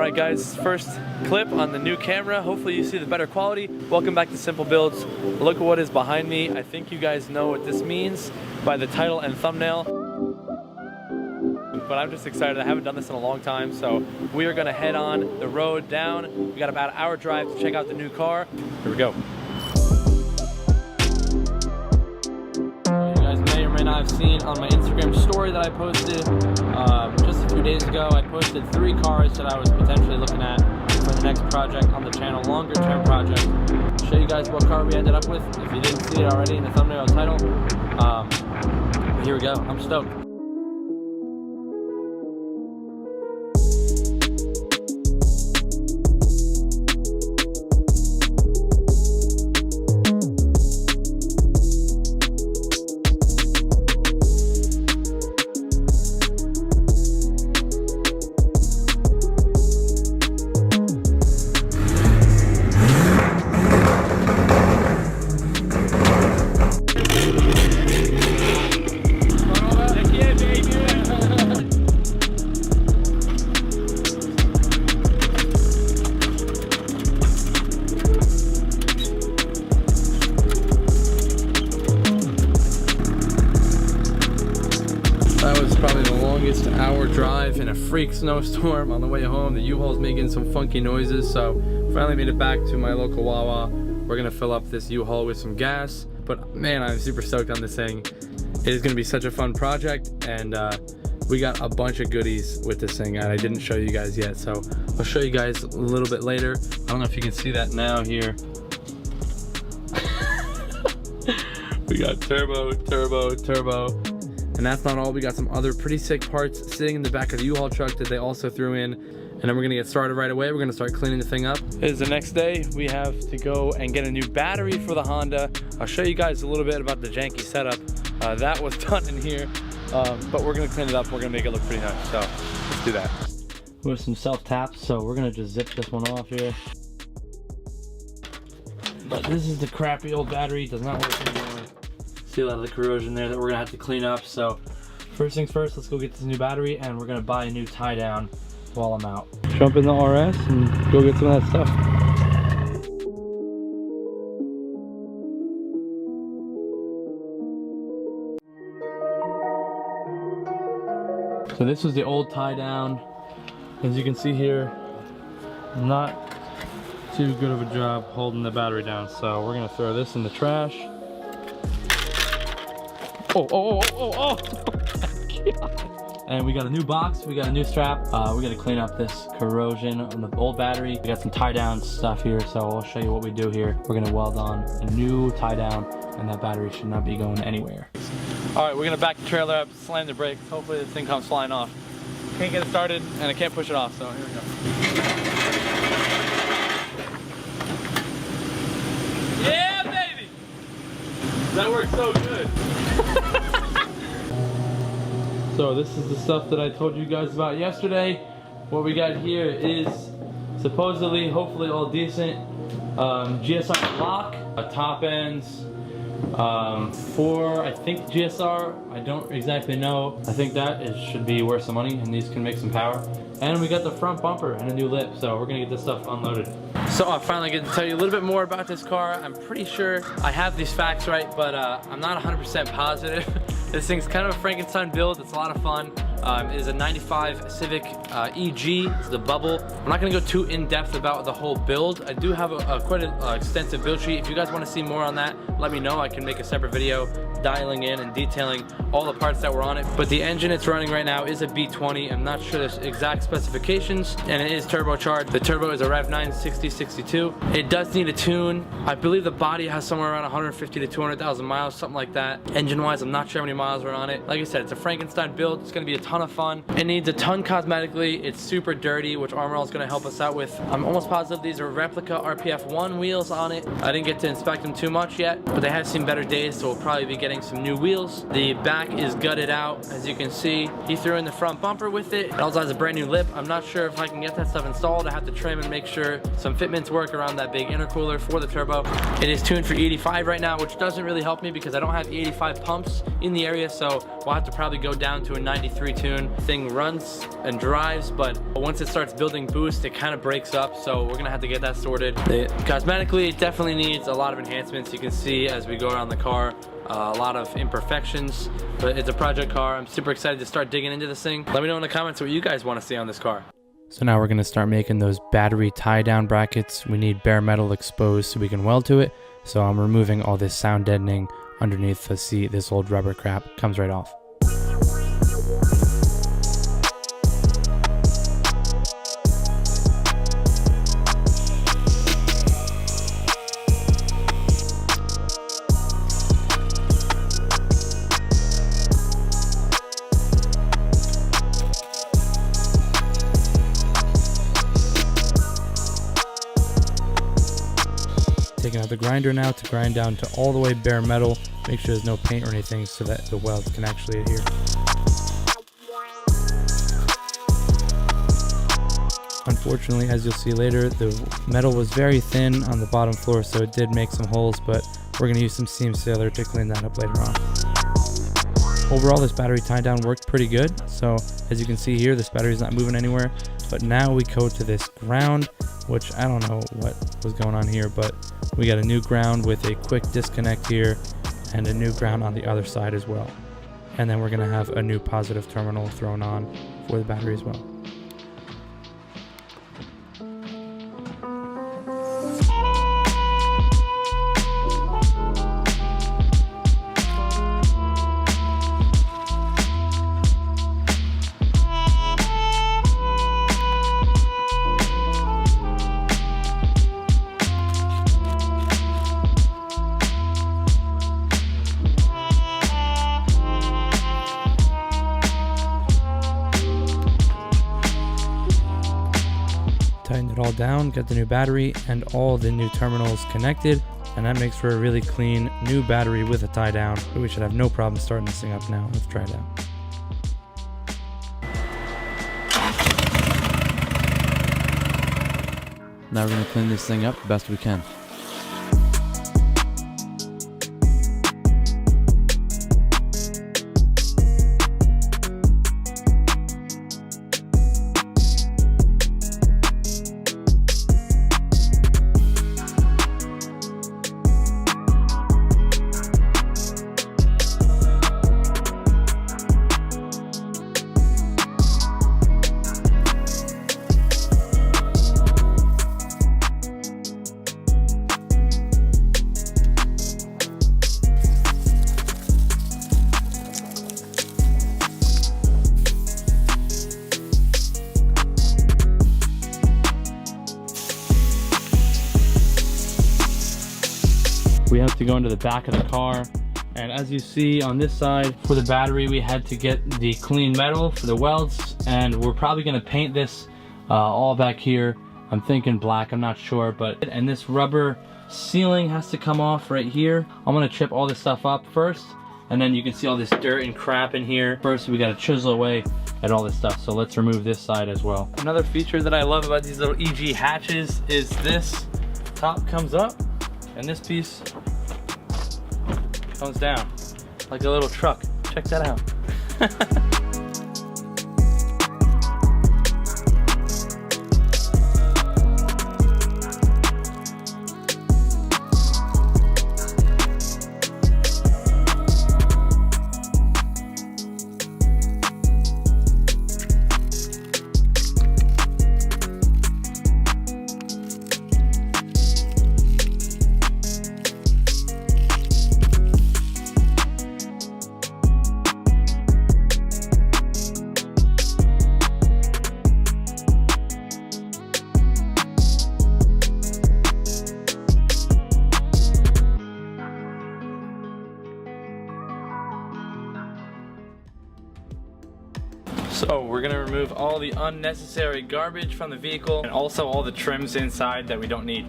Alright guys, first clip on the new camera. Hopefully you see the better quality. Welcome back to Simple Builds. Look at what is behind me. I think you guys know what this means by the title and thumbnail. But I'm just excited. I haven't done this in a long time, so we are gonna head on the road down. We got about an hour drive to check out the new car. Here we go. You guys may or may not have seen on my Instagram story that I posted just a few days ago. I posted 3 cars that I was potentially looking at for the next project on the channel, longer term project. I'll show you guys what car we ended up with if you didn't see it already in the thumbnail or title. But here we go. I'm stoked. That was probably the longest hour drive in a freak snowstorm. On the way home, the U-Haul's making some funky noises, so finally made it back to my local Wawa. We're gonna fill up this U-Haul with some gas, but man, I'm super stoked on this thing. It is gonna be such a fun project, and we got a bunch of goodies with this thing, and I didn't show you guys yet, so I'll show you guys a little bit later. I don't know if you can see that now here. We got turbo. And that's not all. We got some other pretty sick parts sitting in the back of the U-Haul truck that they also threw in. And then we're gonna get started right away. We're gonna start cleaning the thing up. It is the next day. We have to go and get a new battery for the Honda. I'll show you guys a little bit about the janky setup. That was done in here, but we're gonna clean it up. We're gonna make it look pretty nice. So let's do that. With some self-taps, so we're gonna just zip this one off here. But this is the crappy old battery. It does not work anymore. See a lot of the corrosion there that we're gonna have to clean up. So first things first, let's go get this new battery, and we're gonna buy a new tie down while I'm out. Jump in the RS and go get some of that stuff. So this was the old tie down. As you can see here, not too good of a job holding the battery down. So we're gonna throw this in the trash. Oh. And we got a new box, we got a new strap. We gotta clean up this corrosion on the old battery. We got some tie down stuff here, so I'll show you what we do here. We're gonna weld on a new tie down, and that battery should not be going anywhere. All right, we're gonna back the trailer up, slam the brakes. Hopefully this thing comes flying off. Can't get it started, and I can't push it off, so here we go. Yeah, baby! That works so good. So this is the stuff that I told you guys about yesterday. What we got here is supposedly, hopefully all decent, GSR lock, top ends, 4, I think GSR, I don't exactly know. I think that should be worth some money, and these can make some power. And we got the front bumper and a new lip, so we're gonna get this stuff unloaded. So I finally get to tell you a little bit more about this car. I'm pretty sure I have these facts right, but I'm not 100% positive. This thing's kind of a Frankenstein build. It's a lot of fun. It is a 95 Civic EG. It's the bubble. I'm not going to go too in-depth about the whole build. I do have quite an extensive build sheet. If you guys want to see more on that, let me know. I can make a separate video dialing in and detailing all the parts that were on it. But the engine it's running right now is a B20. I'm not sure the exact specifications, and it is turbocharged. The turbo is a Rev 9 6062. It does need a tune. I believe the body has somewhere around 150 to 200,000 miles, something like that. Engine-wise, I'm not sure how many miles are on it. Like I said, it's a Frankenstein build. It's going to be a ton of fun. It needs a ton cosmetically. It's super dirty, which Armor All is going to help us out with. I'm almost positive these are replica RPF 1 wheels on it. I didn't get to inspect them too much yet, but they have seen better days, so we'll probably be getting getting some new wheels. The back is gutted out, as you can see. He threw in the front bumper with it. It also has a brand new lip. I'm not sure if I can get that stuff installed. I have to trim and make sure some fitments work around that big intercooler for the turbo. It is tuned for 85 right now, which doesn't really help me because I don't have 85 pumps in the area, so we'll have to probably go down to a 93 tune. Thing runs and drives, but once it starts building boost, it kind of breaks up, so we're gonna have to get that sorted. Cosmetically, it definitely needs a lot of enhancements. You can see as we go around the car, a lot of imperfections, but it's a project car. I'm super excited to start digging into this thing. Let me know in the comments what you guys want to see on this car. So now we're going to start making those battery tie down brackets. We need bare metal exposed so we can weld to it. So I'm removing all this sound deadening underneath the seat. This old rubber crap comes right off. Taking out the grinder now to grind down to all the way bare metal. Make sure there's no paint or anything so that the welds can actually adhere. Unfortunately, as you'll see later, the metal was very thin on the bottom floor, so it did make some holes, but we're going to use some seam sealer to clean that up later on. Overall, this battery tie down worked pretty good. So as you can see here, this battery is not moving anywhere, but now we go to this ground, which I don't know what was going on here, but we got a new ground with a quick disconnect here and a new ground on the other side as well. And then we're going to have a new positive terminal thrown on for the battery as well. Tighten it all down, get the new battery and all the new terminals connected, and that makes for a really clean new battery with a tie down. But we should have no problem starting this thing up now. Let's try it out. Now we're going to clean this thing up the best we can. We have to go into the back of the car, and as you see on this side for the battery, we had to get the clean metal for the welds, and we're probably going to paint this all back here. I'm thinking black, I'm not sure, but and this rubber sealing has to come off right here. I'm going to chip all this stuff up first, and then you can see all this dirt and crap in here. First we got to chisel away at all this stuff, so let's remove this side as well. Another feature that I love about these little EG hatches is this top comes up and this piece comes down like a little truck. Check that out. So we're gonna remove all the unnecessary garbage from the vehicle and also all the trims inside that we don't need.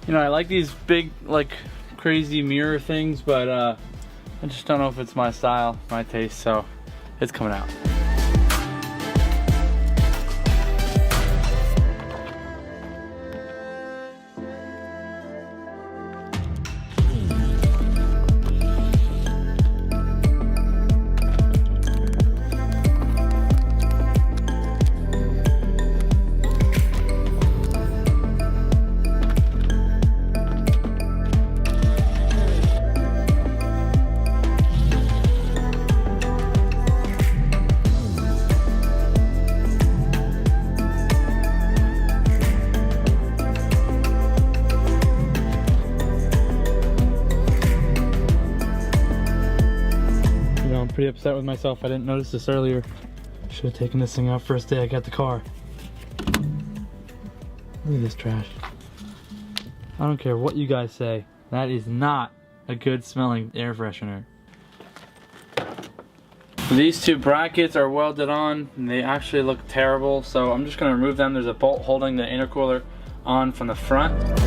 You know, I like these big, like, crazy mirror things, but I just don't know if it's my style, my taste, so it's coming out. Pretty upset with myself. I didn't notice this earlier. Should have taken this thing out first day I got the car. Look at this trash. I don't care what you guys say. That is not a good smelling air freshener. These two brackets are welded on and they actually look terrible, so I'm just going to remove them. There's a bolt holding the intercooler on from the front.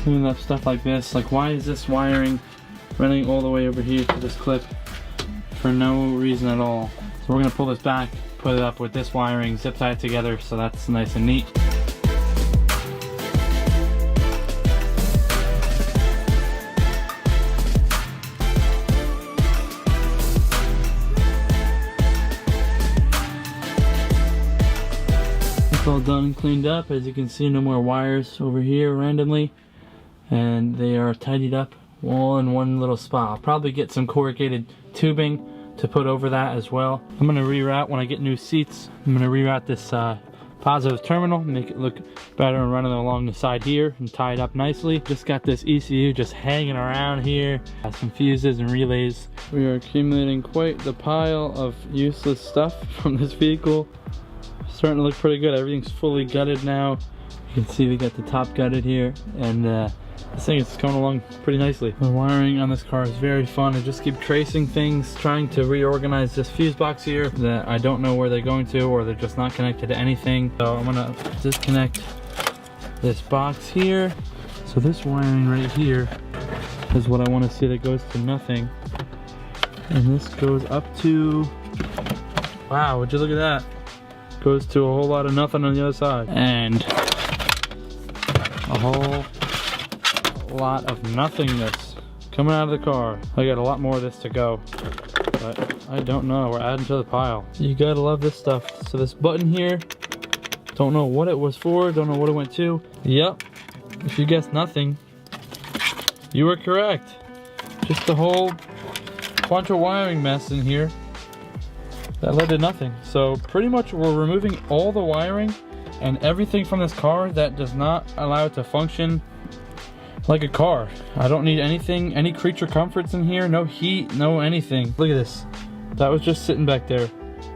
Cleaning up stuff like this, like why is this wiring running all the way over here to this clip for no reason at all? So we're gonna pull this back, put it up with this wiring, zip tie it together so that's nice and neat. It's all done and cleaned up. As you can see, no more wires over here randomly. And they are tidied up all in one little spot. I'll probably get some corrugated tubing to put over that as well. I'm gonna reroute when I get new seats. I'm gonna reroute this positive terminal, make it look better and running along the side here and tie it up nicely. Just got this ECU just hanging around here. Got some fuses and relays. We are accumulating quite the pile of useless stuff from this vehicle. Starting to look pretty good. Everything's fully gutted now. You can see we got the top gutted here, and this thing is coming along pretty nicely. The wiring on this car is very fun. I just keep tracing things, trying to reorganize this fuse box here that I don't know where they're going to, or they're just not connected to anything. So I'm gonna disconnect this box here. So this wiring right here is what I want to see that goes to nothing. And this goes up to, wow, would you look at that? Goes to a whole lot of nothing on the other side. And a whole lot of nothingness coming out of the car. I got a lot more of this to go, but I don't know. We're adding to the pile. You gotta love this stuff. So this button here, don't know what it was for, don't know what it went to. Yep, if you guessed nothing, you were correct. Just a whole bunch of wiring mess in here that led to nothing. So pretty much we're removing all the wiring and everything from this car that does not allow it to function like a car. I don't need anything, any creature comforts in here, no heat, no anything. Look at this. That was just sitting back there.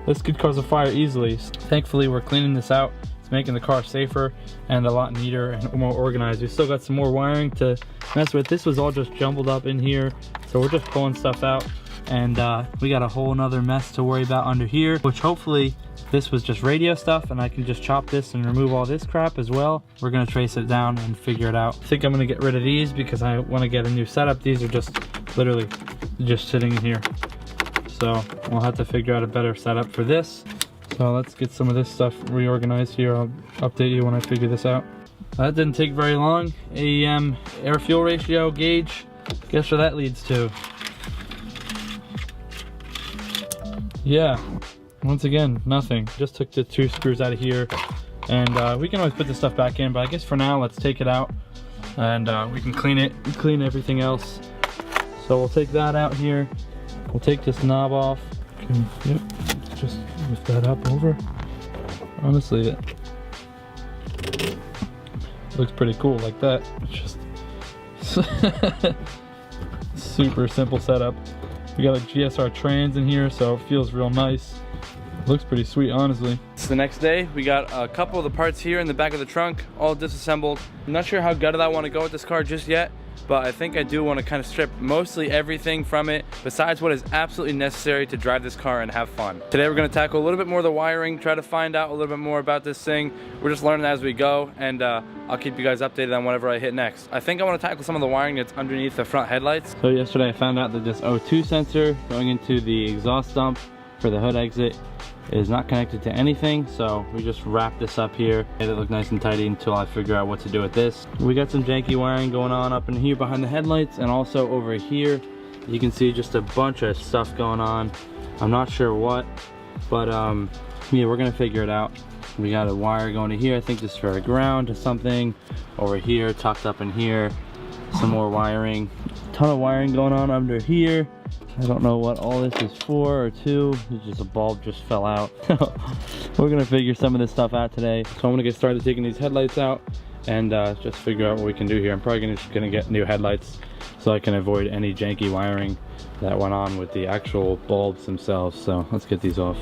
This could cause a fire easily. Thankfully, we're cleaning this out. It's making the car safer and a lot neater and more organized. We still got some more wiring to mess with. This was all just jumbled up in here, so we're just pulling stuff out. And we got a whole nother mess to worry about under here, which hopefully this was just radio stuff and I can just chop this and remove all this crap as well. We're gonna trace it down and figure it out. I think I'm gonna get rid of these because I wanna get a new setup. These are just literally just sitting in here. So we'll have to figure out a better setup for this. So let's get some of this stuff reorganized here. I'll update you when I figure this out. That didn't take very long. AEM air fuel ratio gauge. Guess where that leads to? Yeah, once again, nothing. Just took the 2 screws out of here, and we can always put this stuff back in, but I guess for now, let's take it out, and we can clean it, and clean everything else. So we'll take that out here. We'll take this knob off. Okay, yep, just lift that up over. Honestly, it looks pretty cool like that. It's just super simple setup. We got a GSR trans in here, so it feels real nice. Looks pretty sweet, honestly. It's the next day. We got a couple of the parts here in the back of the trunk, all disassembled. I'm not sure how gutted I want to go with this car just yet, but I think I do want to kind of strip mostly everything from it besides what is absolutely necessary to drive this car and have fun. Today we're going to tackle a little bit more of the wiring, try to find out a little bit more about this thing. We're just learning as we go, and I'll keep you guys updated on whatever I hit next. I think I want to tackle some of the wiring that's underneath the front headlights. So yesterday I found out that this O2 sensor going into the exhaust dump for the hood exit is not connected to anything, so we just wrap this up here, made it look nice and tidy until I figure out what to do with this. We got some janky wiring going on up in here behind the headlights, and also over here you can see just a bunch of stuff going on. I'm not sure what, but yeah, we're gonna figure it out. We got a wire going to here, I think this is for a ground or something. Over here, tucked up in here, some more wiring. Ton of wiring going on under here. I don't know what all this is for or to. It's just a bulb just fell out. We're gonna figure some of this stuff out today. So I'm gonna get started taking these headlights out and just figure out what we can do here. I'm probably just gonna get new headlights so I can avoid any janky wiring that went on with the actual bulbs themselves. So let's get these off.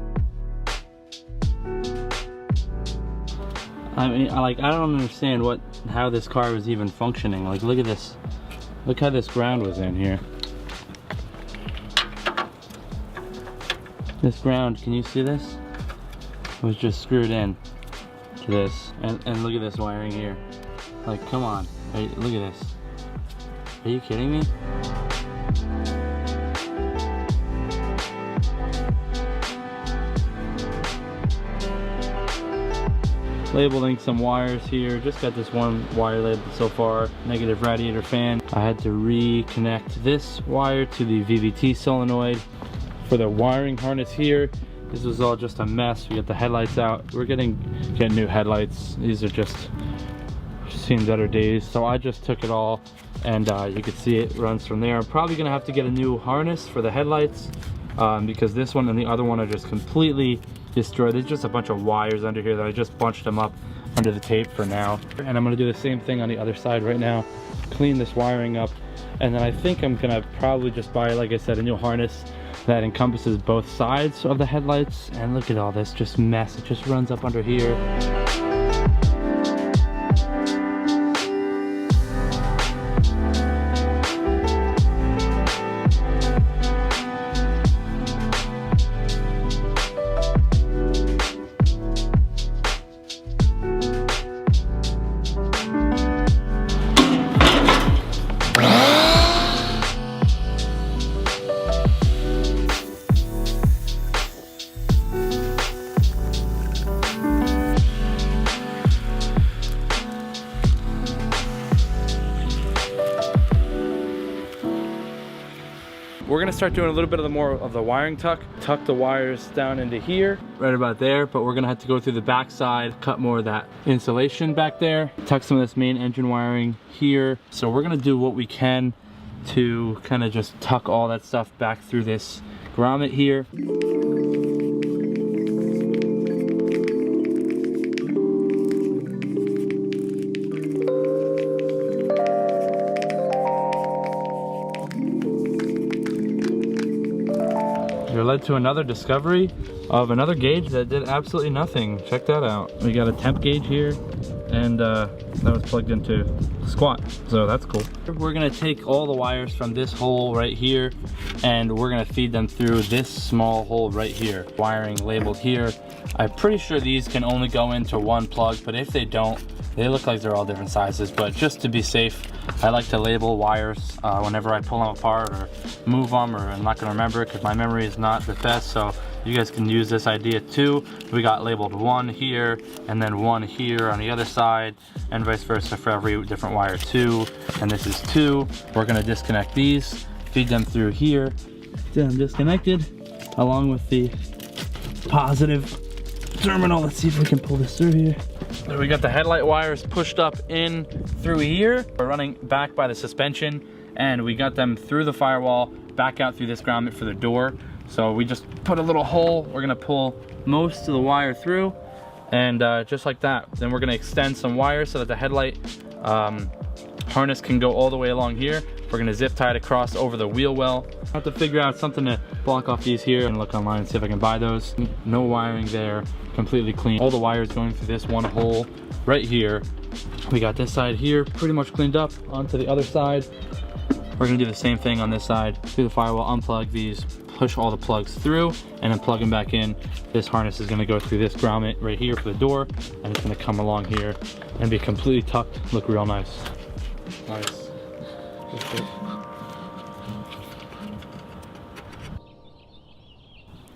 I mean, I don't understand how this car was even functioning. Like, look at this. Look how this ground was in here. This ground, can you see this? It was just screwed in to this. And look at this wiring here. Like, come on. Look at this. Are you kidding me? Labeling some wires here. Just got this one wire labeled so far. Negative radiator fan. I had to reconnect this wire to the VVT solenoid. For the wiring harness here, this was all just a mess. We got the headlights out. We're getting new headlights. These are just seen better days. So I just took it all, and you can see it runs from there. I'm probably gonna have to get a new harness for the headlights because this one and the other one are just completely destroyed. There's just a bunch of wires under here that I just bunched them up under the tape for now. And I'm gonna do the same thing on the other side right now. Clean this wiring up, and then I think I'm gonna probably just buy, like I said, a new harness that encompasses both sides of the headlights. And look at all this just mess. It just runs up under here. We're gonna start doing a little bit of the wiring tuck the wires down into here, right about there, but we're gonna have to go through the back side, cut more of that insulation back there, tuck some of this main engine wiring here. So we're gonna do what we can to kind of just tuck all that stuff back through this grommet here. It led to another discovery of another gauge that did absolutely nothing. Check that out. We got a temp gauge here, and that was plugged into squat, so that's cool. We're gonna take all the wires from this hole right here, and we're gonna feed them through this small hole right here. Wiring labeled here. I'm pretty sure these can only go into one plug, but if they don't, they look like they're all different sizes. But just to be safe, I like to label wires whenever I pull them apart or move them, or I'm not gonna remember it because my memory is not the best, so you guys can use this idea too. We got labeled one here and then one here on the other side, and vice versa for every different wire. Two, and this is two. We're gonna disconnect these, feed them through here. Then disconnected along with the positive terminal. Let's see if we can pull this through here. So we got the headlight wires pushed up in through here. We're running back by the suspension, and we got them through the firewall, back out through this grommet for the door. So we just put a little hole. We're gonna pull most of the wire through, and just like that. Then we're gonna extend some wires so that the headlight harness can go all the way along here. We're gonna zip tie it across over the wheel well. I have to figure out something to block off these here and look online and see if I can buy those. No wiring there, completely clean. All the wires going through this one hole right here. We got this side here pretty much cleaned up. Onto the other side. We're gonna do the same thing on this side. Through the firewall, unplug these, push all the plugs through, and then plug them back in. This harness is gonna go through this grommet right here for the door, and it's gonna come along here and be completely tucked, look real nice. Nice.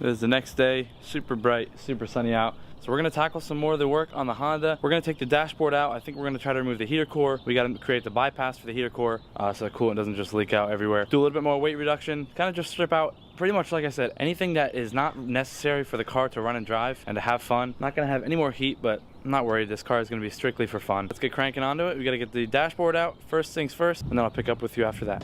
It is the next day, super bright, super sunny out. So we're gonna tackle some more of the work on the Honda. We're gonna take the dashboard out. I think we're gonna try to remove the heater core. We gotta create the bypass for the heater core so the coolant doesn't just leak out everywhere. Do a little bit more weight reduction, kind of just strip out pretty much, like I said, anything that is not necessary for the car to run and drive and to have fun. Not gonna have any more heat, but I'm not worried. This car is gonna be strictly for fun. Let's get cranking onto it. We gotta get the dashboard out, first things first, and then I'll pick up with you after that.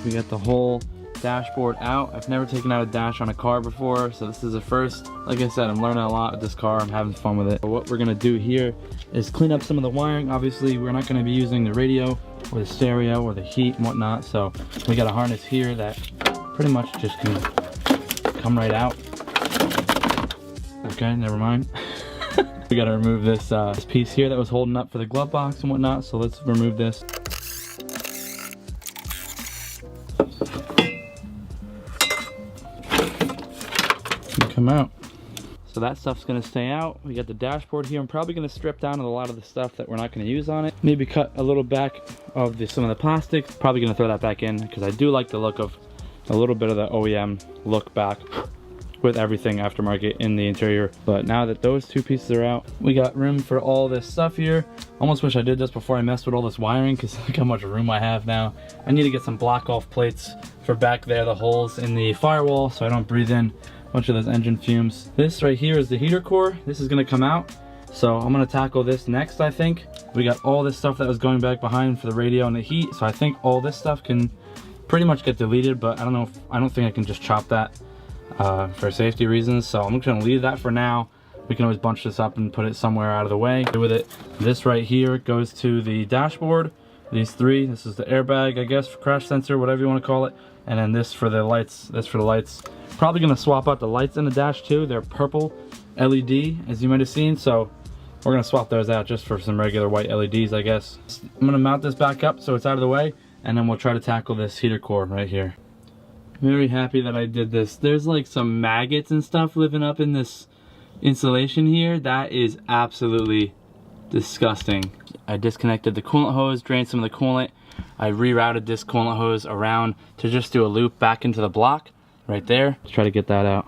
We got the whole dashboard out. I've never taken out a dash on a car before, so this is the first. Like I said, I'm learning a lot with this car. I'm having fun with it. But what we're gonna do here is clean up some of the wiring. Obviously, we're not gonna be using the radio or the stereo or the heat and whatnot, so we got a harness here that pretty much just can come right out. Okay, never mind. We gotta remove this piece here that was holding up for the glove box and whatnot, so let's remove this. Come out. So that stuff's gonna stay out. We got the dashboard here. I'm probably gonna strip down a lot of the stuff that we're not gonna use on it. Maybe cut a little back of some of the plastics. Probably gonna throw that back in because I do like the look of a little bit of the OEM look back with everything aftermarket in the interior. But now that those two pieces are out, we got room for all this stuff here. Almost wish I did this before I messed with all this wiring because look how much room I have now. I need to get some block off plates for back there, the holes in the firewall, so I don't breathe in a bunch of those engine fumes. This right here is the heater core. This is gonna come out. So I'm gonna tackle this next, I think. We got all this stuff that was going back behind for the radio and the heat. So I think all this stuff can pretty much get deleted, but I don't know if, I don't think I can just chop that for safety reasons. So I'm just gonna leave that for now. We can always bunch this up and put it somewhere out of the way. With it, this right here goes to the dashboard. These three, this is the airbag, I guess, for crash sensor, whatever you wanna call it. And then this for the lights, this for the lights. Probably gonna swap out the lights in the dash too. They're purple LED, as you might have seen. So we're gonna swap those out just for some regular white LEDs, I guess. I'm gonna mount this back up so it's out of the way, and then we'll try to tackle this heater core right here. Very happy that I did this. There's like some maggots and stuff living up in this insulation here. That is absolutely disgusting. I disconnected the coolant hose, drained some of the coolant. I rerouted this coolant hose around to just do a loop back into the block right there. Let's try to get that out.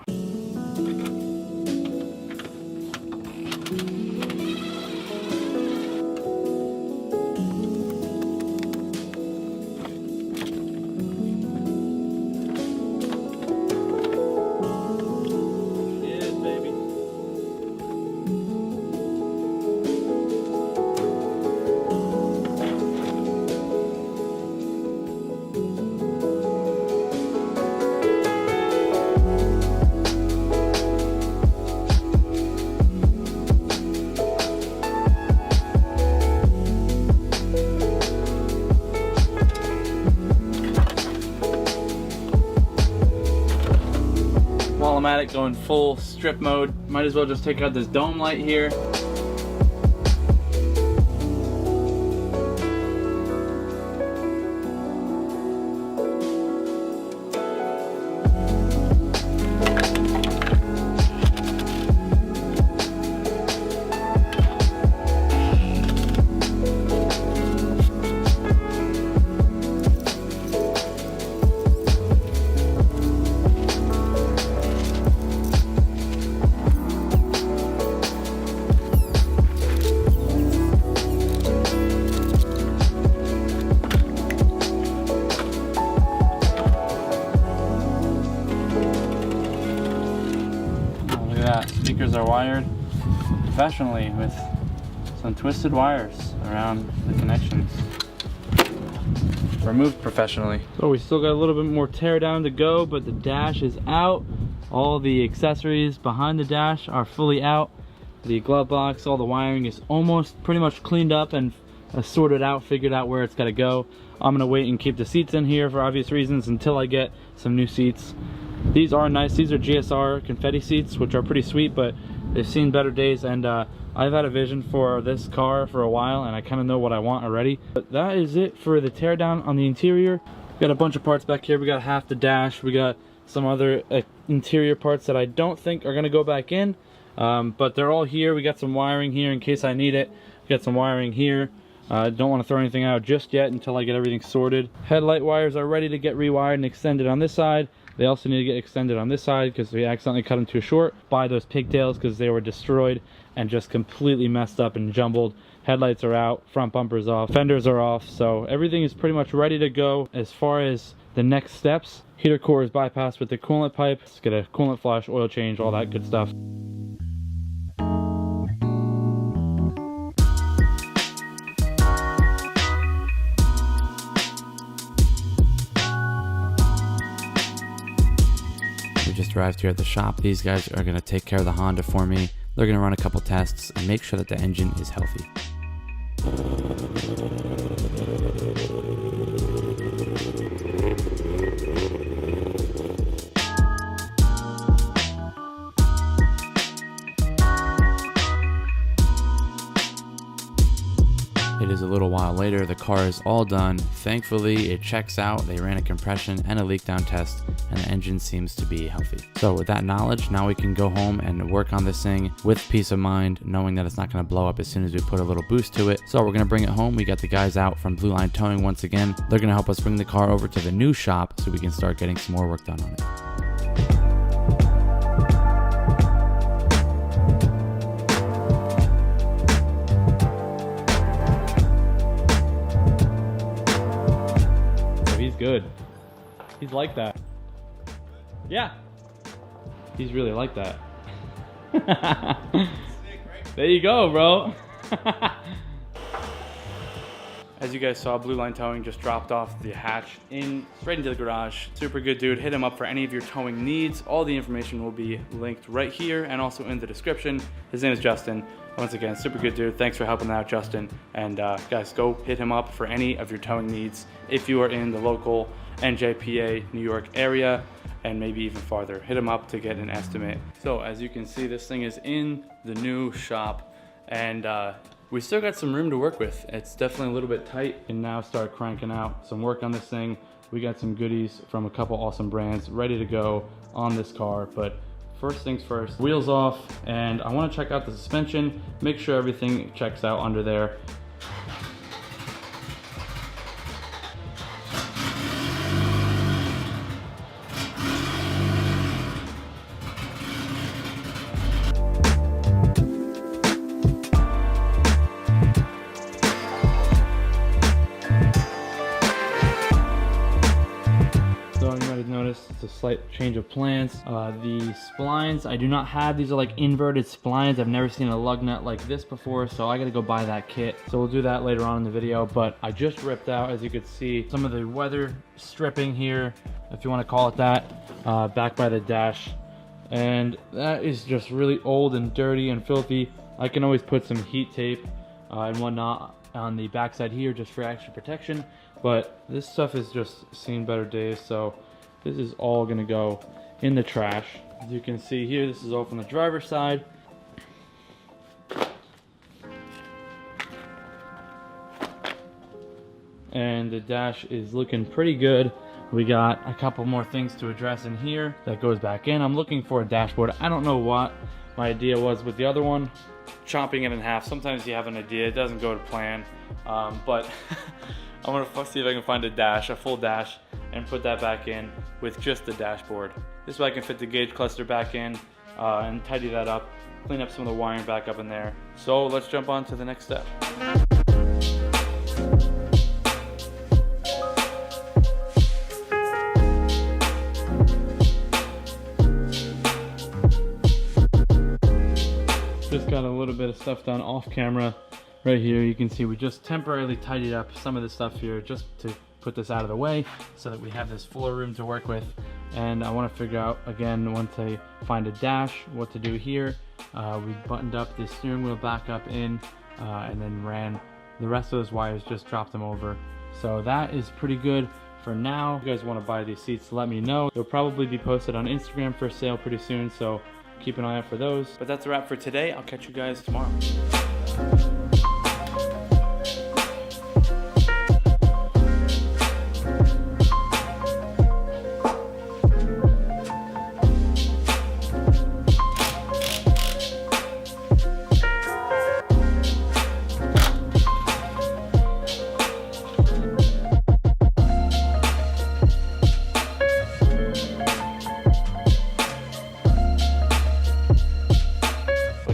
I'm at it, going full strip mode. Might as well just take out this dome light here. speakers are wired professionally with some twisted wires around the connections. Removed professionally. So we still got a little bit more tear down to go, but the dash is out. All the accessories behind the dash are fully out. The glove box, all the wiring is almost pretty much cleaned up and sorted out, figured out where it's got to go. I'm gonna wait and keep the seats in here for obvious reasons until I get some new seats. These are nice. These are GSR confetti seats, which are pretty sweet, but they've seen better days, and I've had a vision for this car for a while, and I kind of know what I want already. But that is it for the teardown on the interior. We got a bunch of parts back here. We got half the dash. We got some other interior parts that I don't think are gonna go back in, but they're all here. We got some wiring here in case I need it. We got some wiring here. I don't want to throw anything out just yet until I get everything sorted. Headlight wires are ready to get rewired and extended on this side. They also need to get extended on this side because we accidentally cut them too short by those pigtails because they were destroyed and just completely messed up and jumbled. Headlights are out, front bumper's off, fenders are off, so everything is pretty much ready to go. As far as the next steps, heater core is bypassed with the coolant pipe. Let's get a coolant flush, oil change, all that good stuff. Just arrived here at the shop. These guys are going to take care of the Honda for me. They're going to run a couple tests and make sure that the engine is healthy. It is a little while later. The car is all done. Thankfully, it checks out. They ran a compression and a leak down test, and the engine seems to be healthy. So with that knowledge, now we can go home and work on this thing with peace of mind, knowing that it's not going to blow up as soon as we put a little boost to it. So we're going to bring it home. We got the guys out from Blue Line Towing once again. They're going to help us bring the car over to the new shop so we can start getting some more work done on it. Good. He's like that. Yeah. He's really like that. There you go, bro. As you guys saw, Blue Line Towing just dropped off the hatch straight into the garage. Super good dude. Hit him up for any of your towing needs. All the information will be linked right here and also in the description. His name is Justin. Once again, super good dude. Thanks for helping out, Justin. And guys, go hit him up for any of your towing needs if you are in the local NJPA, New York area, and maybe even farther. Hit him up to get an estimate. So as you can see, this thing is in the new shop, and we still got some room to work with. It's definitely a little bit tight, and now start cranking out some work on this thing. We got some goodies from a couple awesome brands ready to go on this car, but first things first, wheels off, and I want to check out the suspension, make sure everything checks out under there. It's a slight change of plans. The splines I do not have. These are like inverted splines. I've never seen a lug nut like this before, so I gotta go buy that kit. So we'll do that later on in the video, but I just ripped out, as you could see, some of the weather stripping here, if you want to call it that, back by the dash. And that is just really old and dirty and filthy. I can always put some heat tape and whatnot on the backside here just for extra protection, but this stuff has just seen better days, so this is all gonna go in the trash. As you can see here, this is all from the driver's side. And the dash is looking pretty good. We got a couple more things to address in here. That goes back in. I'm looking for a dashboard. I don't know what my idea was with the other one. Chopping it in half. Sometimes you have an idea, it doesn't go to plan. But I'm gonna see if I can find a full dash, and put that back in with just the dashboard. This way I can fit the gauge cluster back in and tidy that up, clean up some of the wiring back up in there. So let's jump on to the next step. little bit of stuff done off camera. Right here, you can see we just temporarily tidied up some of the stuff here just to put this out of the way so that we have this floor room to work with. And I want to figure out, again, once I find a dash, what to do here. We buttoned up the steering wheel back up in and then ran the rest of those wires, just dropped them over. So that is pretty good for now. If you guys want to buy these seats, let me know. They'll probably be posted on Instagram for sale pretty soon, so keep an eye out for those. But that's a wrap for today. I'll catch you guys tomorrow.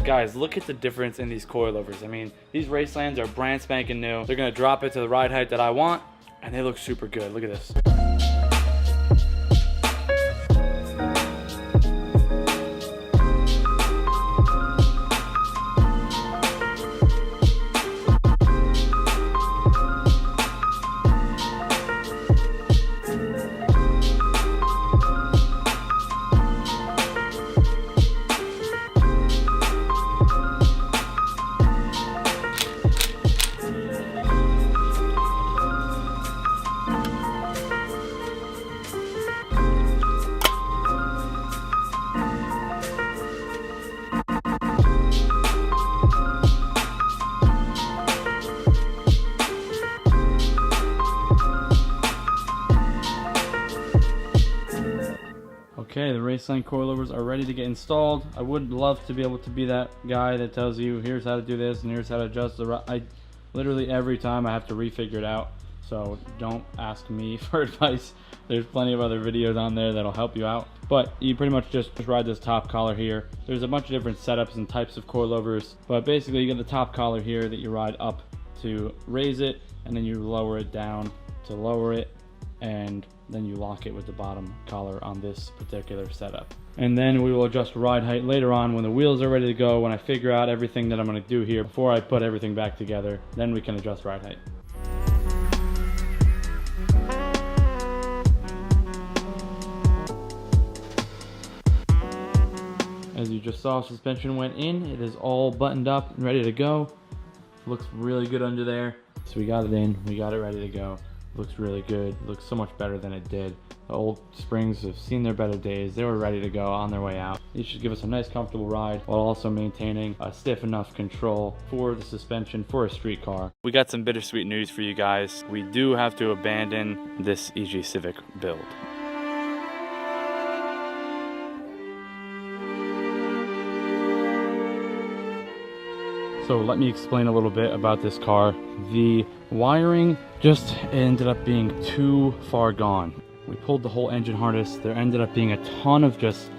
Guys, look at the difference in these coilovers. I mean, these Racelands are brand spanking new. They're gonna drop it to the ride height that I want, and they look super good. Look at this. Okay, the Raceline coilovers are ready to get installed. I would love to be able to be that guy that tells you, here's how to do this and here's how to adjust the literally every time I have to refigure it out. So don't ask me for advice. There's plenty of other videos on there that'll help you out. But you pretty much just ride this top collar here. There's a bunch of different setups and types of coilovers, but basically you get the top collar here that you ride up to raise it, and then you lower it down to lower it, and then you lock it with the bottom collar on this particular setup. And then we will adjust ride height later on when the wheels are ready to go, when I figure out everything that I'm going to do here before I put everything back together. Then we can adjust ride height. As you just saw, suspension went in. It is all buttoned up and ready to go. Looks really good under there. So we got it in, we got it ready to go. Looks really good. Looks so much better than it did. The old springs have seen their better days. They were ready to go on their way out. These should give us a nice comfortable ride while also maintaining a stiff enough control for the suspension for a street car. We got some bittersweet news for you guys. We do have to abandon this EG Civic build. So let me explain a little bit about this car. The wiring just ended up being too far gone. We pulled the whole engine harness. There ended up being a ton of just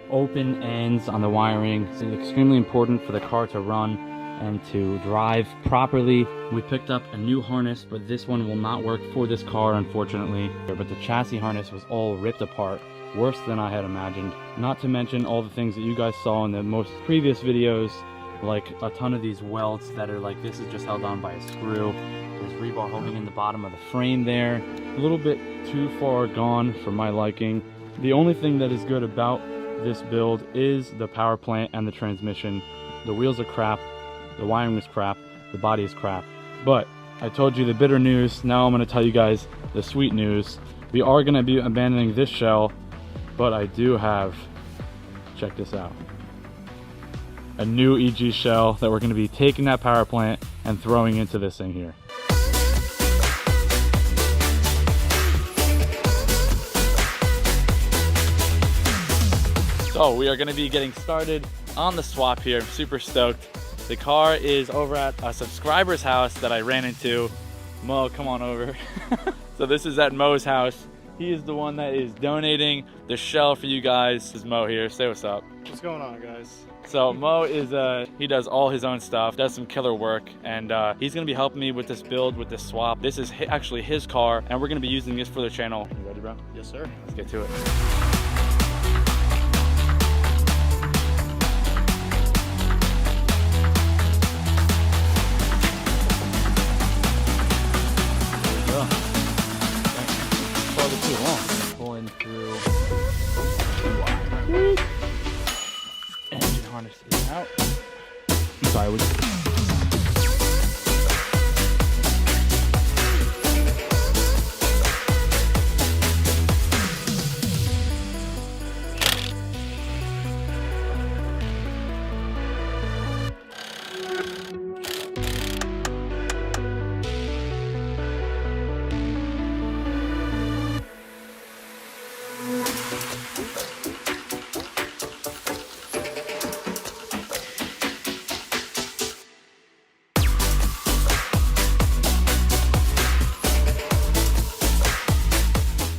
open ends on the wiring. It's extremely important for the car to run and to drive properly. We picked up a new harness, but this one will not work for this car, unfortunately. But the chassis harness was all ripped apart, worse than I had imagined. Not to mention all the things that you guys saw in the most previous videos, like a ton of these welds that are like, this is just held on by a screw. There's rebar holding in the bottom of the frame there. A little bit too far gone for my liking. The only thing that is good about this build is the power plant and the transmission. The wheels are crap, the wiring is crap, the body is crap. But I told you the bitter news, now I'm going to tell you guys the sweet news. We are going to be abandoning this shell, but I do have, check this out, a new EG shell that we're going to be taking that power plant and throwing into this thing here. So we are going to be getting started on the swap here. I'm super stoked. The car is over at a subscriber's house that I ran into. Mo, come on over. So this is at Mo's house. He is the one that is donating the shell for you guys. This is Mo here. Say what's up. What's going on, guys? So Mo is, he does all his own stuff, does some killer work, and he's gonna be helping me with this build, with this swap. This is actually his car, and we're gonna be using this for the channel. You ready, bro? Yes, sir. Let's get to it. through. Engine harness is out. I'm sorry,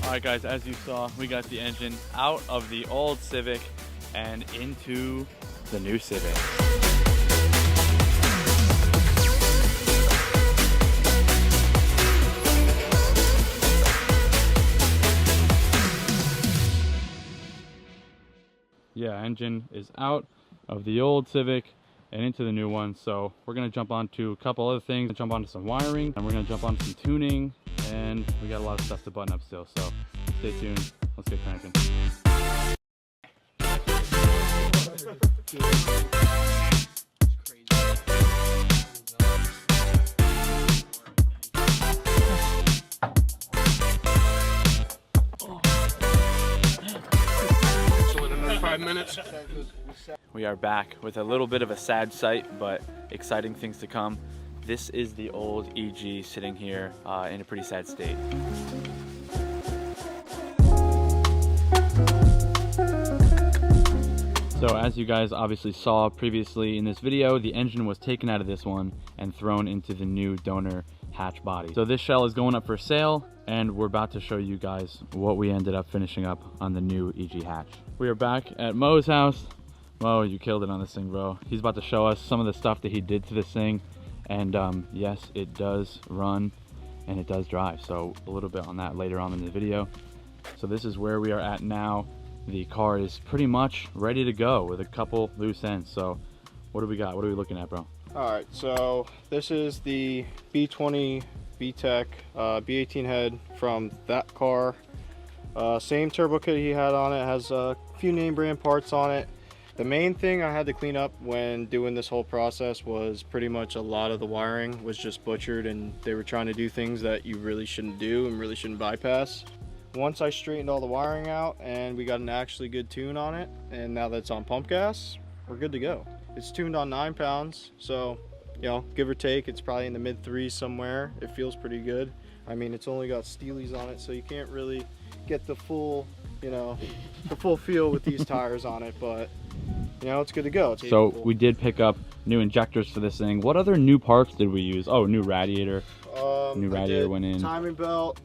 Alright guys, as you saw, we got the engine out of the old Civic and into the new Civic. Yeah, engine is out of the old Civic and into the new one. So we're gonna jump onto a couple other things, jump onto some wiring, and we're gonna jump onto some tuning, and we got a lot of stuff to button up still. So stay tuned. Let's get cranking. Minutes. We are back with a little bit of a sad sight, but exciting things to come. This is the old EG sitting here in a pretty sad state. So as you guys obviously saw previously in this video, the engine was taken out of this one and thrown into the new donor hatch body. So this shell is going up for sale, and we're about to show you guys what we ended up finishing up on the new EG hatch. We are back at Mo's house. Mo, you killed it on this thing, bro. He's about to show us some of the stuff that he did to this thing. And yes, it does run and it does drive. So a little bit on that later on in the video. So this is where we are at now. The car is pretty much ready to go with a couple loose ends. So what do we got? What are we looking at, bro? All right, so this is the B20 VTEC B18 head from that car. Same turbo kit he had on it, has a few name brand parts on it. The main thing I had to clean up when doing this whole process was pretty much a lot of the wiring was just butchered, and they were trying to do things that you really shouldn't do and really shouldn't bypass. Once I straightened all the wiring out and we got an actually good tune on it, and now that it's on pump gas, we're good to go. It's tuned on 9 pounds, so you know, give or take, it's probably in the mid 3s somewhere. It feels pretty good. I mean, it's only got Steelies on it, so you can't really get the full, you know, the full feel with these tires on it, but you know, it's good to go. It's so capable. We did pick up new injectors for this thing. What other new parts did we use? Oh, new radiator. New radiator went in. Timing belt,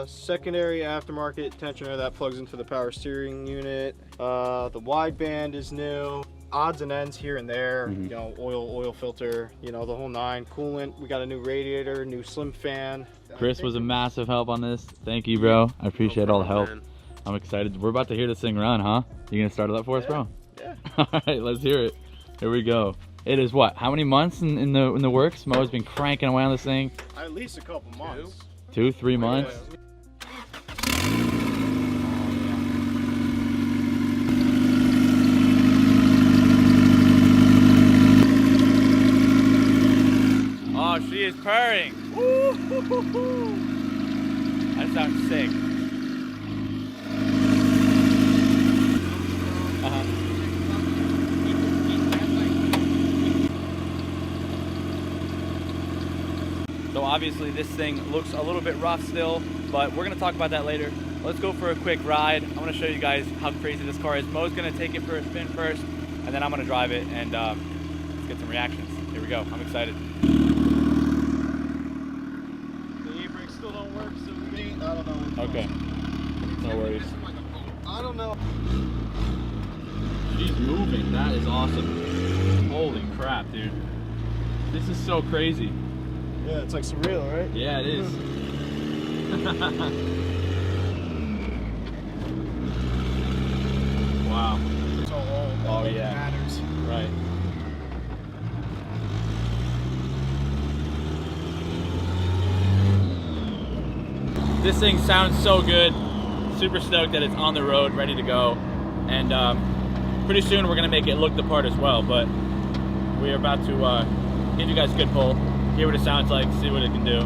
secondary aftermarket tensioner that plugs into the power steering unit. The wideband is new. Odds and ends here and there, you know, oil filter, you know, the whole 9. Coolant, we got a new radiator, new slim fan. Chris was a massive help on this. Thank you, bro. I appreciate all the help. Man. I'm excited. We're about to hear this thing run, huh? You gonna start it up for us, bro? Yeah. All right, let's hear it. Here we go. It is what? How many months in the works? Mo's been cranking away on this thing. At least a couple months. 2, 3 months. Oh, she is purring. That sounds sick. So obviously this thing looks a little bit rough still, but we're gonna talk about that later. Let's go for a quick ride. I'm gonna show you guys how crazy this car is. Mo's gonna take it for a spin first, and then I'm gonna drive it, and let's get some reactions. Here we go, I'm excited. The e-brakes still don't work, so we I don't know. Okay, no worries. I don't know. She's moving, that is awesome. Holy crap, dude. This is so crazy. Yeah, it's like surreal, right? Yeah, it is. Wow. It's all old. Oh, yeah. Matters. Right. This thing sounds so good. super stoked that it's on the road, ready to go. And pretty soon we're gonna make it look the part as well, but we're about to give you guys a good pull, hear what it sounds like, see what it can do.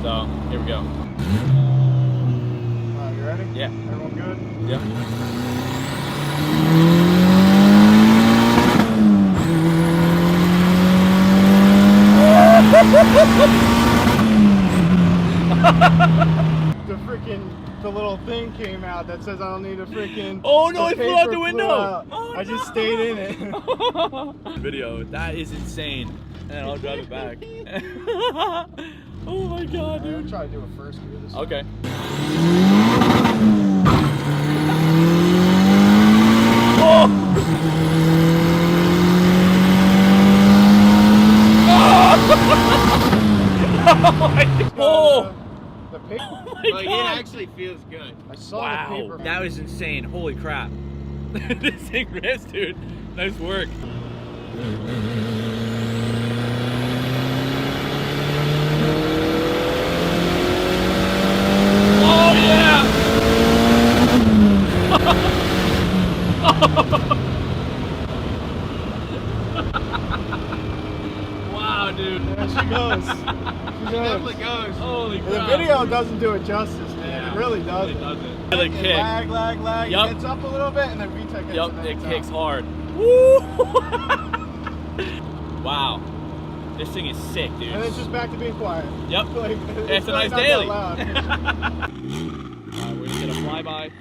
So here we go. You ready? Yeah. Everyone good? Yep. The little thing came out that says I don't need a freaking. Oh no, it flew out the window! Oh, I just stayed in it. Video, that is insane. And I'll drive it back. Oh my god, dude. I'm trying to do a first gear this time. Okay. Oh! Oh! The paper. Oh my like, god. it actually feels good. I saw the paper. That was insane. Holy crap. This thing rips, dude. Nice work. Oh yeah! Wow, dude. There she goes. She Definitely goes. Holy crap. The video doesn't do it justice, man. Yeah, it really doesn't. It really doesn't. Really kick. Lag. Yep. It gets up a little bit and then VTEC hits. Yep, and then it it's kicks out. hard. Woo! Wow. This thing is sick, dude. And it's just back to being quiet. Yep. Like, It's a really nice not that daily. loud. We're gonna get a flyby.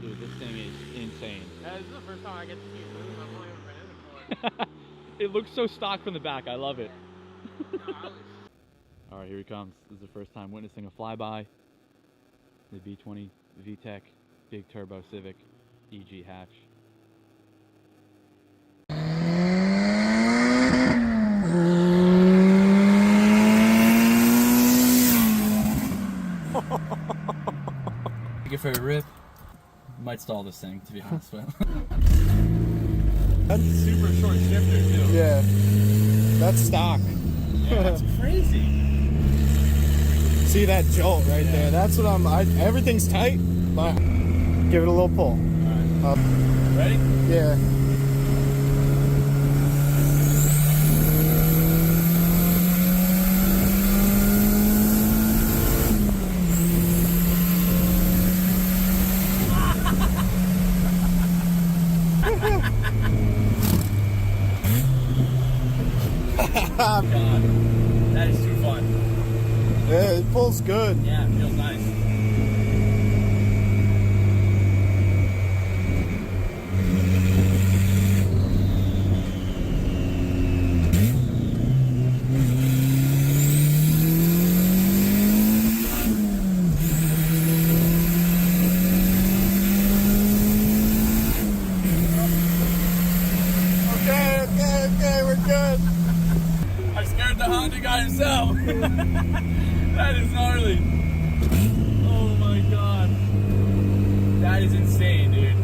Dude, this thing is insane. This is the first time I get to see it move. I've only ever been in it before. It looks so stock from the back. I love it. All right, here he comes. This is the first time witnessing a flyby. The B20 VTEC big turbo Civic EG hatch. Take it for a rip. Might stall this thing, to be honest with. That's Super short shifter too. Yeah. That's stock. Yeah, that's crazy. See that jolt right there? That's what everything's tight, but give it a little pull. All right. Ready? Yeah. God, that is too fun. Yeah, it pulls good. Yeah, it feels nice. Okay, we're good. I scared the Honda guy himself. That is gnarly. Oh my god. That is insane, dude.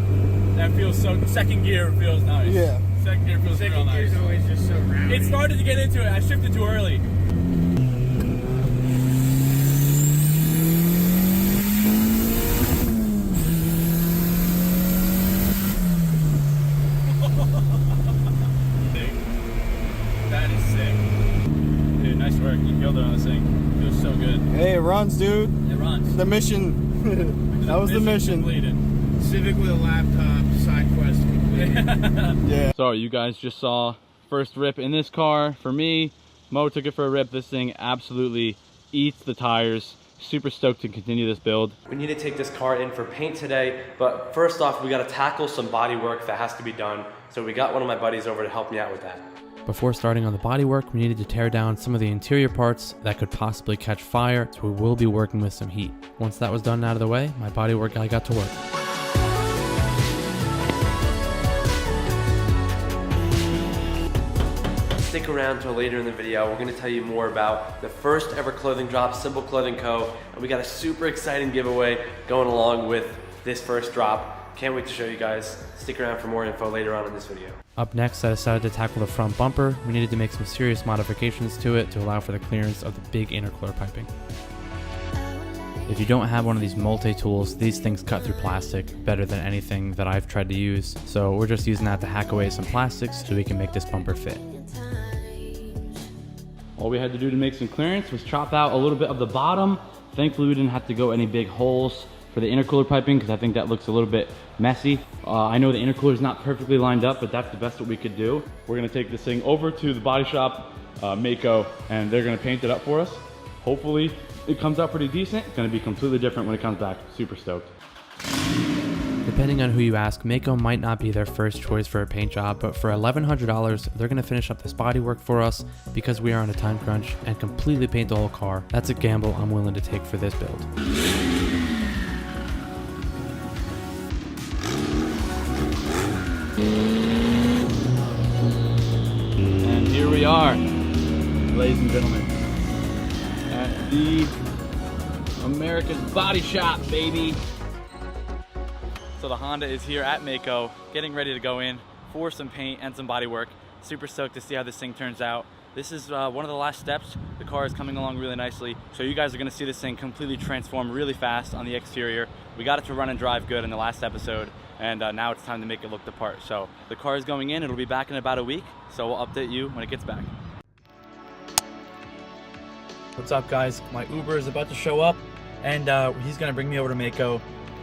That feels so. Second gear feels nice. Yeah. Second gear feels real Second nice. gear's always just so round. It started to get into it. I shifted too early. That is sick. Dude, nice work. You killed it on this thing. It feels so good. Hey, it runs, dude. It runs. The mission. That was the mission. Completed. Civic with a laptop, side quest complete. Yeah. So you guys just saw first rip in this car. For me, Mo took it for a rip. This thing absolutely eats the tires. Super stoked to continue this build. We need to take this car in for paint today, but first off, we gotta tackle some body work that has to be done. So we got one of my buddies over to help me out with that. Before starting on the bodywork, we needed to tear down some of the interior parts that could possibly catch fire, so we will be working with some heat. Once that was done and out of the way, my bodywork guy got to work. Stick around till later in the video. We're gonna tell you more about the first ever clothing drop, Simple Clothing Co. And we got a super exciting giveaway going along with this first drop. Can't wait to show you guys. Stick around for more info later on in this video. Up next, I decided to tackle the front bumper. We needed to make some serious modifications to it to allow for the clearance of the big intercooler piping. If you don't have one of these multi-tools, these things cut through plastic better than anything that I've tried to use. So we're just using that to hack away some plastics so we can make this bumper fit. All we had to do to make some clearance was chop out a little bit of the bottom. Thankfully, we didn't have to go any big holes for the intercooler piping because I think that looks a little bit messy. I know the intercooler is not perfectly lined up, but that's the best that we could do. We're gonna take this thing over to the body shop, Mako, and they're gonna paint it up for us. Hopefully it comes out pretty decent. It's gonna be completely different when it comes back. Super stoked. Depending on who you ask, Mako might not be their first choice for a paint job, but for $1,100, they're gonna finish up this bodywork for us because we are on a time crunch and completely paint the whole car. That's a gamble I'm willing to take for this build. And here we are, ladies and gentlemen, at the America's Body Shop, baby. So the Honda is here at Mako, getting ready to go in for some paint and some body work. Super stoked to see how this thing turns out. This is one of the last steps. The car is coming along really nicely. So you guys are gonna see this thing completely transform really fast on the exterior. We got it to run and drive good in the last episode, and now it's time to make it look the part. So the car is going in, it'll be back in about a week, so we'll update you when it gets back. What's up, guys? My Uber is about to show up, and he's gonna bring me over to Mako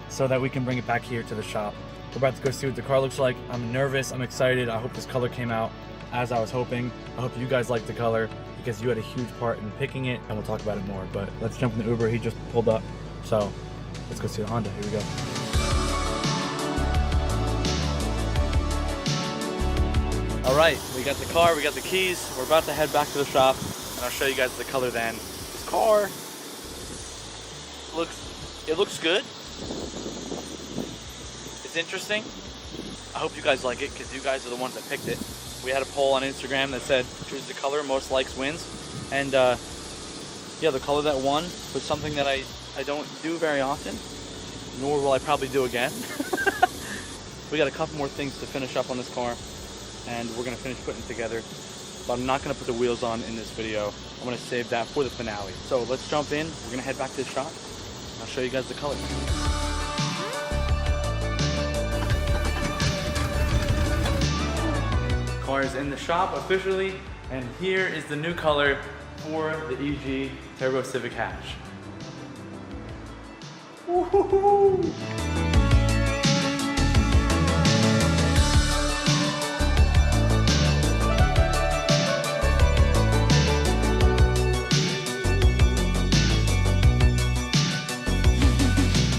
so that we can bring it back here to the shop. We're about to go see what the car looks like. I'm nervous, I'm excited. I hope this color came out as I was hoping. I hope you guys like the color because you had a huge part in picking it, and we'll talk about it more. But let's jump in the Uber. He just pulled up, so let's go see the Honda. Here we go. All right, we got the car, we got the keys. We're about to head back to the shop, and I'll show you guys the color then. This car looks good. It's interesting. I hope you guys like it because you guys are the ones that picked it. We had a poll on Instagram that said, choose the color most likes wins. And yeah, the color that won was something that I don't do very often, nor will I probably do again. We got a couple more things to finish up on this car, and we're gonna finish putting it together. But I'm not gonna put the wheels on in this video. I'm gonna save that for the finale. So let's jump in. We're gonna head back to the shop. I'll show you guys the color. Car is in the shop officially, and here is the new color for the EG Turbo Civic hatch. Woo-hoo-hoo!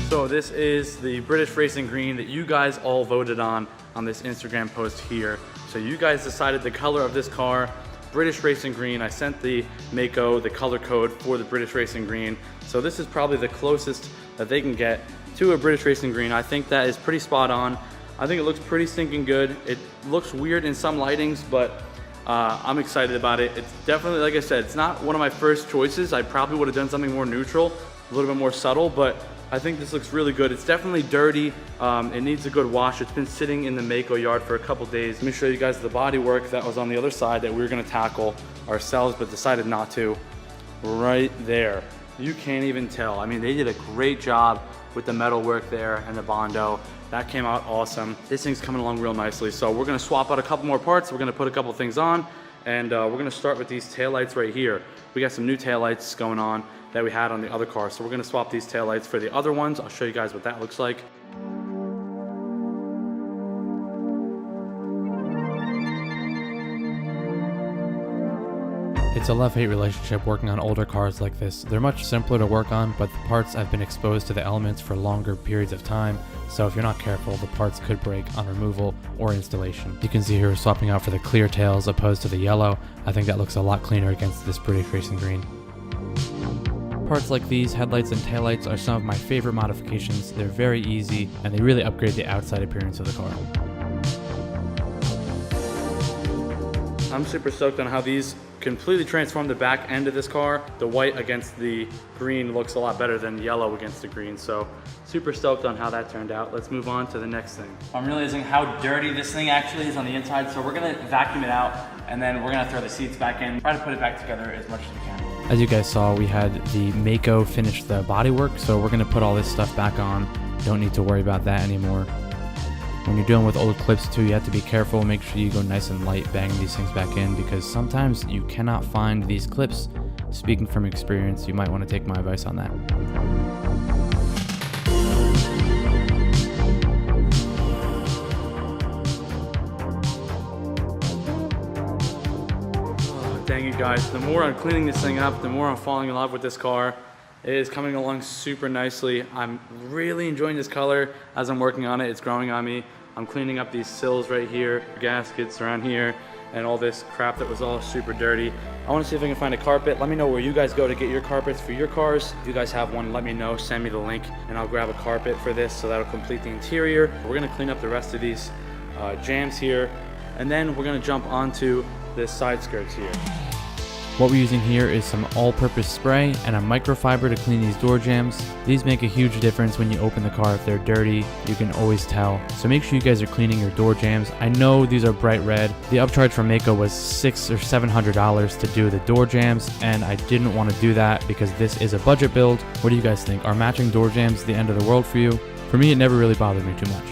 So this is the British Racing Green that you guys all voted on this Instagram post here. So you guys decided the color of this car, British Racing Green. I sent the Mako the color code for the British Racing Green. So this is probably the closest that they can get to a British Racing Green. I think that is pretty spot on. I think it looks pretty stinking good. It looks weird in some lightings, but I'm excited about it. It's definitely, like I said, it's not one of my first choices. I probably would have done something more neutral, a little bit more subtle, but I think this looks really good. It's definitely dirty. It needs a good wash. It's been sitting in the Mako yard for a couple days. Let me show you guys the body work that was on the other side that we were gonna tackle ourselves, but decided not to. Right there. You can't even tell. I mean, they did a great job with the metal work there and the Bondo. That came out awesome. This thing's coming along real nicely. So we're gonna swap out a couple more parts. We're gonna put a couple things on, and we're gonna start with these taillights right here. We got some new taillights going on that we had on the other car. So we're gonna swap these taillights for the other ones. I'll show you guys what that looks like. It's a love-hate relationship working on older cars like this. They're much simpler to work on, but the parts have been exposed to the elements for longer periods of time, so if you're not careful, the parts could break on removal or installation. You can see here we're swapping out for the clear tails opposed to the yellow. I think that looks a lot cleaner against this British Racing Green. Parts like these, headlights and taillights, are some of my favorite modifications. They're very easy, and they really upgrade the outside appearance of the car. I'm super stoked on how these completely transformed the back end of this car. The white against the green looks a lot better than yellow against the green. So super stoked on how that turned out. Let's move on to the next thing. I'm realizing how dirty this thing actually is on the inside. So we're gonna vacuum it out and then we're gonna throw the seats back in, try to put it back together as much as we can. As you guys saw, we had the Mako finish the bodywork, so we're gonna put all this stuff back on. Don't need to worry about that anymore. When you're dealing with old clips too, you have to be careful. Make sure you go nice and light banging these things back in, because sometimes you cannot find these clips. Speaking from experience, you might want to take my advice on that. Oh, dang it guys, the more I'm cleaning this thing up, the more I'm falling in love with this car. It is coming along super nicely. I'm really enjoying this color as I'm working on it. It's growing on me. I'm cleaning up these sills right here, gaskets around here, and all this crap that was all super dirty. I want to see if I can find a carpet. Let me know where you guys go to get your carpets for your cars. If you guys have one, let me know. Send me the link, and I'll grab a carpet for this, so that'll complete the interior. We're gonna clean up the rest of these jams here, and then we're gonna jump onto the side skirts here. What we're using here is some all-purpose spray and a microfiber to clean these door jambs. These make a huge difference when you open the car. If they're dirty, you can always tell. So make sure you guys are cleaning your door jambs. I know these are bright red. The upcharge from Mako was $600 or $700 to do the door jambs, and I didn't want to do that because this is a budget build. What do you guys think? Are matching door jambs the end of the world for you? For me, it never really bothered me too much.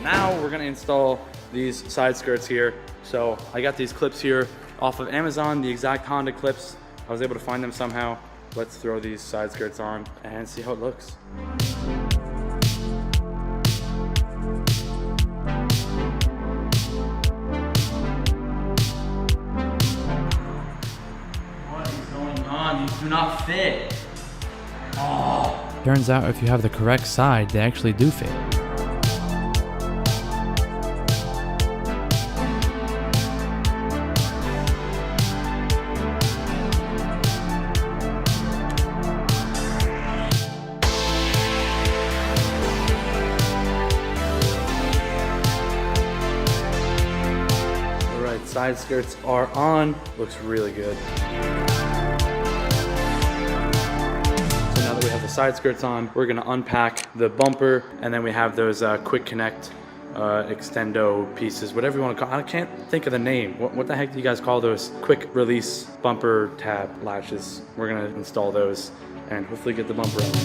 Now we're gonna install these side skirts here. So I got these clips here off of Amazon, the exact Honda clips. I was able to find them somehow. Let's throw these side skirts on and see how it looks. What is going on? These do not fit. Oh. Turns out if you have the correct side, they actually do fit. Side skirts are on. Looks really good. So now that we have the side skirts on, we're gonna unpack the bumper, and then we have those quick connect extendo pieces, whatever you want to call it. I can't think of the name. What the heck do you guys call those quick release bumper tab latches? We're gonna install those and hopefully get the bumper up.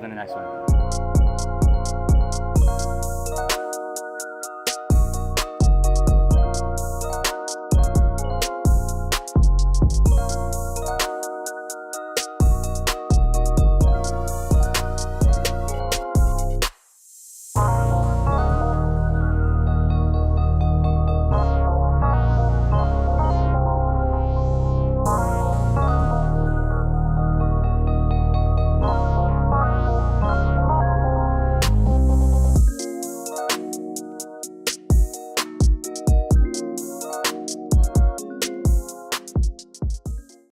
in the next one.